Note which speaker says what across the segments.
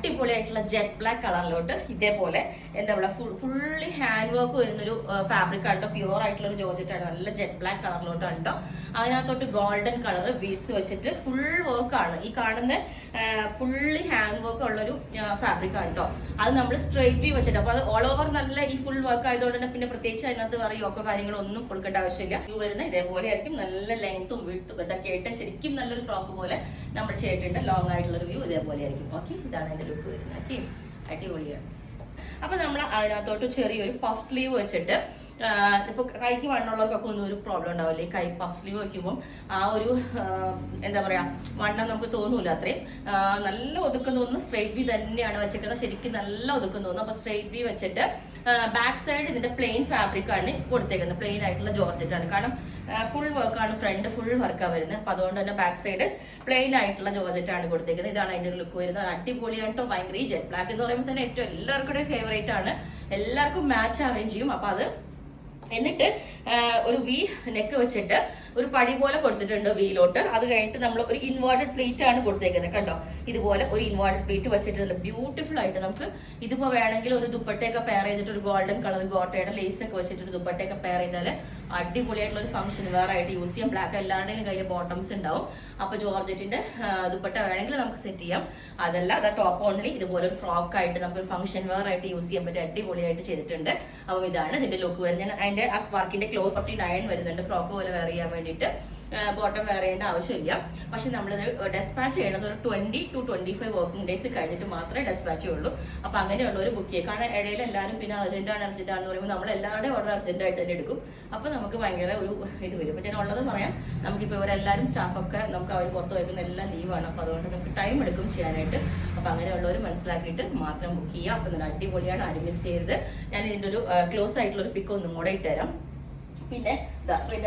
Speaker 1: അടിപൊളിയായിട്ടുള്ള jet black കളറിലോട്ട് ഇതേപോലെ എന്താ പറയുക ഫുള്ളി ഹാൻഡ് വർക്ക് വരുന്നൊരു ഫാബ്രിക് ആട്ടോ. പ്യുവർ ആയിട്ടുള്ള ഒരു ജോർജറ്റ് ആണ്. നല്ല ജെറ്റ് ബ്ലാക്ക് കളറിലോട്ട് ഉണ്ടോ. അതിനകത്തോട്ട് ഗോൾഡൻ കളർ ബീഡ്സ് വെച്ചിട്ട് ഫുൾ വർക്ക് ആണ്. ഈ കാണുന്ന ഫുള്ളി ഹാൻഡ് വർക്ക് ഉള്ളൊരു ഫാബ്രിക് ആണ് കേട്ടോ. അത് നമ്മൾ സ്ട്രൈറ്റ് വ്യൂ വെച്ചിട്ട്, അപ്പൊ അത് ഓൾ ഓവർ നല്ല ഈ ഫുൾ വർക്ക് ആയതുകൊണ്ട് തന്നെ പിന്നെ പ്രത്യേകിച്ച് അതിനകത്ത് വേറെ യോക്കോ കാര്യങ്ങളൊന്നും കൊടുക്കേണ്ട ആവശ്യമില്ല. വ്യൂ വരുന്ന ഇതേപോലെ ആയിരിക്കും. നല്ല ലെങ്ത്തും വിഡ്ത്തും ഇതൊക്കെ ആയിട്ട് ശരിക്കും നല്ലൊരു ഫ്രോക്ക് പോലെ നമ്മൾ ചെയ്തിട്ടുണ്ട്. ലോങ് ആയിട്ടുള്ള ഒരു വ്യൂ ഇതേപോലെ ആയിരിക്കും. ഓക്കെ, ഇതാണ് എന്റെ ലുക്ക് വരുന്നത്. ഓക്കെ, അടിപൊളിയാണ്. അപ്പൊ നമ്മൾ അതിനകത്തോട്ട് ചെറിയൊരു പഫ് സ്ലീവ് വെച്ചിട്ട്, ഇപ്പൊ കൈക്ക് വണ്ണമുള്ളവർക്കൊക്കെ ഒന്നും ഒരു പ്രോബ്ലം ഉണ്ടാവില്ല. ഈ കൈ പഫ് സ്ലീവ് വയ്ക്കുമ്പോൾ ആ ഒരു എന്താ പറയാ വണ്ണം നമുക്ക് തോന്നൂല. അത്രയും നല്ല ഒതുക്കം തോന്നുന്നു. സ്ട്രൈറ്റ് ബി തന്നെയാണ് വെച്ചിരിക്കുന്നത്. ശരിക്കും നല്ല ഒതുക്കം തോന്നുന്നു. അപ്പൊ സ്ട്രൈറ്റ് ബി വെച്ചിട്ട് ബാക്ക് സൈഡ് ഇതിന്റെ പ്ലെയിൻ ഫാബ്രിക് ആണ് കൊടുത്തേക്കുന്നത്. പ്ലെയിൻ ആയിട്ടുള്ള ജോർജറ്റ് ആണ്. കാരണം ഫുൾ വർക്കാണ്, ഫ്രണ്ട് ഫുൾ വർക്കാണ് വരുന്നത്. അപ്പൊ അതുകൊണ്ട് തന്നെ ബാക്ക് സൈഡ് പ്ലെയിൻ ആയിട്ടുള്ള ജോർജറ്റ് ആണ് കൊടുത്തേക്കുന്നത്. ഇതാണ് അതിന്റെ ഒരു ലുക്ക് വരുന്നത്. അടിപൊളിയായിട്ടോ. ഭയങ്കര ഈ ജെറ്റ് ബ്ലാക്ക് എന്ന് പറയുമ്പോൾ തന്നെ ഏറ്റവും എല്ലാവർക്കും ഫേവറേറ്റ് ആണ്. എല്ലാവർക്കും മാച്ച് ആവുകയും ചെയ്യും. അപ്പൊ അത് എന്നിട്ട് ഒരു വി നെക്ക് വെച്ചിട്ട് ഒരു പടി പോലെ കൊടുത്തിട്ടുണ്ട് വീലോട്ട്. അത് കഴിഞ്ഞിട്ട് നമ്മൾ ഒരു ഇൻവേർട്ടഡ് പ്ലേറ്റ് ആണ് കൊടുത്തേക്കുന്നത്. കണ്ടോ, ഇതുപോലെ ഒരു ഇൻവേർട്ടഡ് പ്ലേറ്റ് വെച്ചിട്ട് നല്ല ബ്യൂട്ടിഫുൾ ആയിട്ട് നമുക്ക് ഇതിപ്പോ വേണമെങ്കിൽ ഒരു ദുപ്പട്ടയൊക്കെ പെയർ ചെയ്തിട്ട് ഒരു ഗോൾഡൻ കളർ ഗോട്ടയുടെ ലേസ് ഒക്കെ വെച്ചിട്ട് ഒരു ദുപ്പട്ടയൊക്കെ പെയർ ചെയ്താൽ അടിപൊളിയായിട്ടുള്ള ഒരു ഫംഗ്ഷൻ വേറെ ആയിട്ട് യൂസ് ചെയ്യാം. ബ്ലാക്ക് എല്ലാവരുടെയും കയ്യിൽ ബോട്ടംസ് ഉണ്ടാവും. അപ്പൊ ജോർജറ്റിന്റെ ദുപ്പട്ട വേണമെങ്കിൽ നമുക്ക് സെറ്റ് ചെയ്യാം. അതല്ല അത് ടോപ്പ് ഓൺലി ഇതുപോലെ ഒരു ഫ്രോക്ക് ആയിട്ട് നമുക്ക് ഒരു ഫംഗ്ഷൻ വേറെ ആയിട്ട് യൂസ് ചെയ്യാൻ പറ്റും. അടിപൊളിയായിട്ട് ചെയ്തിട്ടുണ്ട്. അപ്പം ഇതാണ് ഇതിന്റെ ലുക്ക് വരുന്നത്. അതിന്റെ വർക്കിന്റെ ക്ലോസ് 49 വരുന്നുണ്ട്. ഫ്രോക്ക് പോലെ വെയർ ചെയ്യാൻ വേണ്ടിയിട്ട് ബോട്ടം വെയർ ചെയ്യേണ്ട ആവശ്യമില്ല. പക്ഷെ നമ്മളിത് ഡെസ്പാച്ച് ചെയ്യണത് ഒരു 20 to 25 വർക്കിംഗ് ഡേയ്സ് കഴിഞ്ഞിട്ട് മാത്രമേ ഡെസ്പാച്ച് ചെയ്യുള്ളൂ. അപ്പൊ അങ്ങനെയുള്ളവർ ബുക്ക് ചെയ്യും. കാരണം ഇടയിൽ എല്ലാവരും പിന്നെ അർജന്റാണെന്ന് പറയുമ്പോൾ നമ്മൾ എല്ലാവരുടെയും ഓർഡർ അർജന്റ് ആയിട്ട് തന്നെ എടുക്കും. അപ്പൊ നമുക്ക് ഭയങ്കര ഒരു ഇത് വരും. അപ്പൊ ഞാൻ ഉള്ളത് പറയാം. നമുക്കിപ്പോൾ ഇവരെല്ലാവരും സ്റ്റാഫൊക്കെ നമുക്ക് അവർ പുറത്ത് വയ്ക്കുന്ന എല്ലാം ലീവാണ്. അപ്പൊ അതുകൊണ്ട് നമുക്ക് ടൈം എടുക്കും ചെയ്യാനായിട്ട്. അപ്പൊ അങ്ങനെയുള്ളവർ മനസ്സിലാക്കിയിട്ട് മാത്രം ബുക്ക് ചെയ്യുക. അപ്പൊ നല്ല അടിപൊളിയാണ്. ആരും മിസ് ചെയ്യരുത്. ഞാൻ ഇതിന്റെ ഒരു ക്ലോസ് ആയിട്ടുള്ള ഒരു പിക്ക് ഒന്നും കൂടെ ഇട്ടുതരാം. പിന്നെ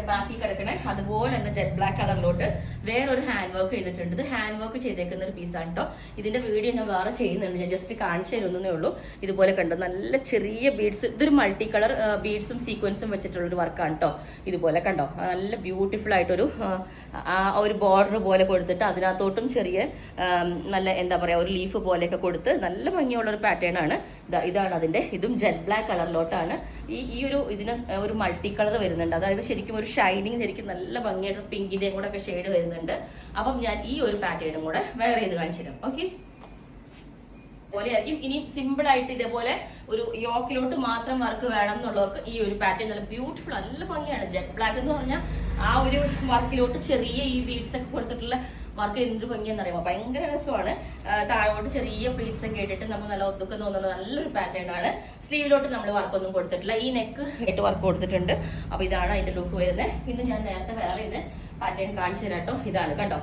Speaker 1: ബാക്കി കിടക്കണേ അതുപോലെ തന്നെ ജെറ്റ് ബ്ലാക്ക് കളറിലോട്ട് വേറൊരു ഹാൻഡ് വർക്ക് ചെയ്തിട്ടുണ്ട്. ഇത് ഹാൻഡ് വർക്ക് ചെയ്തേക്കുന്ന ഒരു പീസാണ് കേട്ടോ. ഇതിന്റെ വീഡിയോ ഞാൻ വേറെ ചെയ്യുന്നുണ്ട്. ഞാൻ ജസ്റ്റ് കാണിച്ചു തരുന്നേ ഉള്ളൂ. ഇതുപോലെ കണ്ടോ, നല്ല ചെറിയ ബീഡ്സ്. ഇതൊരു മൾട്ടി കളർ ബീഡ്സും സീക്വൻസും വെച്ചിട്ടുള്ളൊരു വർക്കാണ് കേട്ടോ. ഇതുപോലെ കണ്ടോ, നല്ല ബ്യൂട്ടിഫുൾ ആയിട്ടൊരു ഒരു ബോർഡർ പോലെ കൊടുത്തിട്ട് അതിനകത്തോട്ടും ചെറിയ നല്ല എന്താ പറയാ ഒരു ലീഫ് പോലെയൊക്കെ കൊടുത്ത് നല്ല ഭംഗിയുള്ള ഒരു പാറ്റേൺ ആണ്. ഇതാണ് അതിന്റെ. ഇതും ജെറ്റ് ബ്ലാക്ക് കളറിലോട്ടാണ്. ഈ ഒരു ഇതിന് ഒരു മൾട്ടി കളർ വരുന്നുണ്ട്. അതായത് ശരിക്കും ഒരു ഷൈനിങ്, ശരിക്കും നല്ല ഭംഗിയായിട്ട് പിങ്കിന്റെയും കൂടെ ഒക്കെ ഷെയ്ഡ് വരുന്നുണ്ട്. അപ്പം ഞാൻ ഈ ഒരു പാറ്റേണും കൂടെ വെയർ ചെയ്ത് കാണിച്ചു തരാം. ഓക്കെ, പോലെയായിരിക്കും. ഇനി സിമ്പിൾ ആയിട്ട് ഇതേപോലെ ഒരു യോക്കിലോട്ട് മാത്രം വർക്ക് വേണം എന്നുള്ളവർക്ക് ഈ ഒരു പാറ്റേൺ നല്ല ബ്യൂട്ടിഫുൾ, നല്ല ഭംഗിയാണ്. ജെറ്റ് ബ്ലാക്ക് എന്ന് പറഞ്ഞാൽ ആ ഒരു വർക്കിലോട്ട് ചെറിയ ഈ ബീഡ്സ് ഒക്കെ കൊടുത്തിട്ടുള്ള വർക്ക് എന്തൊരു ഭംഗിയെന്ന് അറിയുമോ, ഭയങ്കര രസമാണ്. താഴോട്ട് ചെറിയ പ്ലീറ്റ്സ് ഒക്കെ ഇട്ടിട്ട് നമുക്ക് നല്ല ഒതുക്കം തോന്നുന്ന നല്ലൊരു പാറ്റേൺ ആണ്. സ്ലീവിലോട്ട് നമ്മൾ വർക്കൊന്നും കൊടുത്തിട്ടില്ല. ഈ നെക്ക് 8 വർക്ക് കൊടുത്തിട്ടുണ്ട്. അപ്പൊ ഇതാണ് അതിന്റെ ലുക്ക് വരുന്നത്. പിന്നെ ഞാൻ നേരത്തെ വേറെ ചെയ്ത് പാറ്റേൺ കാണിച്ചു തരാം കേട്ടോ. ഇതാണ് കണ്ടോ,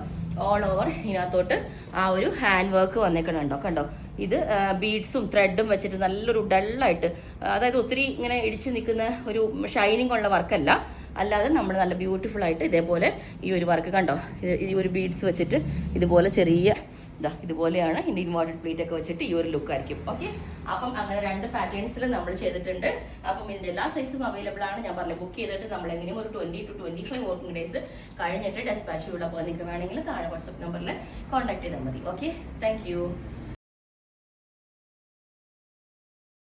Speaker 1: ഓൾ ഓവർ ഇതിനകത്തോട്ട് ആ ഒരു ഹാൻഡ് വർക്ക് വന്നേക്കണുണ്ടോ. കണ്ടോ, ഇത് ബീഡ്സും ത്രെഡും വെച്ചിട്ട് നല്ലൊരു ഡള്ളായിട്ട്, അതായത് ഒത്തിരി ഇങ്ങനെ ഇടിച്ചു നിൽക്കുന്ന ഒരു ഷൈനിങ് ഉള്ള വർക്കല്ല, അല്ലാതെ നമ്മൾ നല്ല ബ്യൂട്ടിഫുൾ ആയിട്ട് ഇതേപോലെ ഈ ഒരു വർക്ക് കണ്ടോ, ഈ ഒരു ബീഡ്സ് വെച്ചിട്ട് ഇതുപോലെ ചെറിയ ഇതുപോലെയാണ് ഇതിൻ്റെ ഇൻവേർട്ടഡ് പ്ലേറ്റ് ഒക്കെ വെച്ചിട്ട് ഈ ഒരു ലുക്ക് ആയിരിക്കും. ഓക്കെ, അപ്പം അങ്ങനെ 2 പാറ്റേൺസിൽ നമ്മൾ ചെയ്തിട്ടുണ്ട്. അപ്പം ഇതിൻ്റെ എല്ലാ സൈസും അവൈലബിൾ ആണ്. ഞാൻ പറഞ്ഞില്ല, ബുക്ക് ചെയ്തിട്ട് നമ്മൾ എങ്ങനെയും ഒരു 20 to 25 വർക്കിംഗ് ഡേയ്സ് കഴിഞ്ഞിട്ട് ഡെസ്പാച്ച് ചെയ്യും. അപ്പോൾ നിങ്ങൾക്ക് വേണമെങ്കിൽ താഴെ വാട്സപ്പ് നമ്പറിൽ കോൺടാക്ട് ചെയ്താൽ മതി. Okay, thank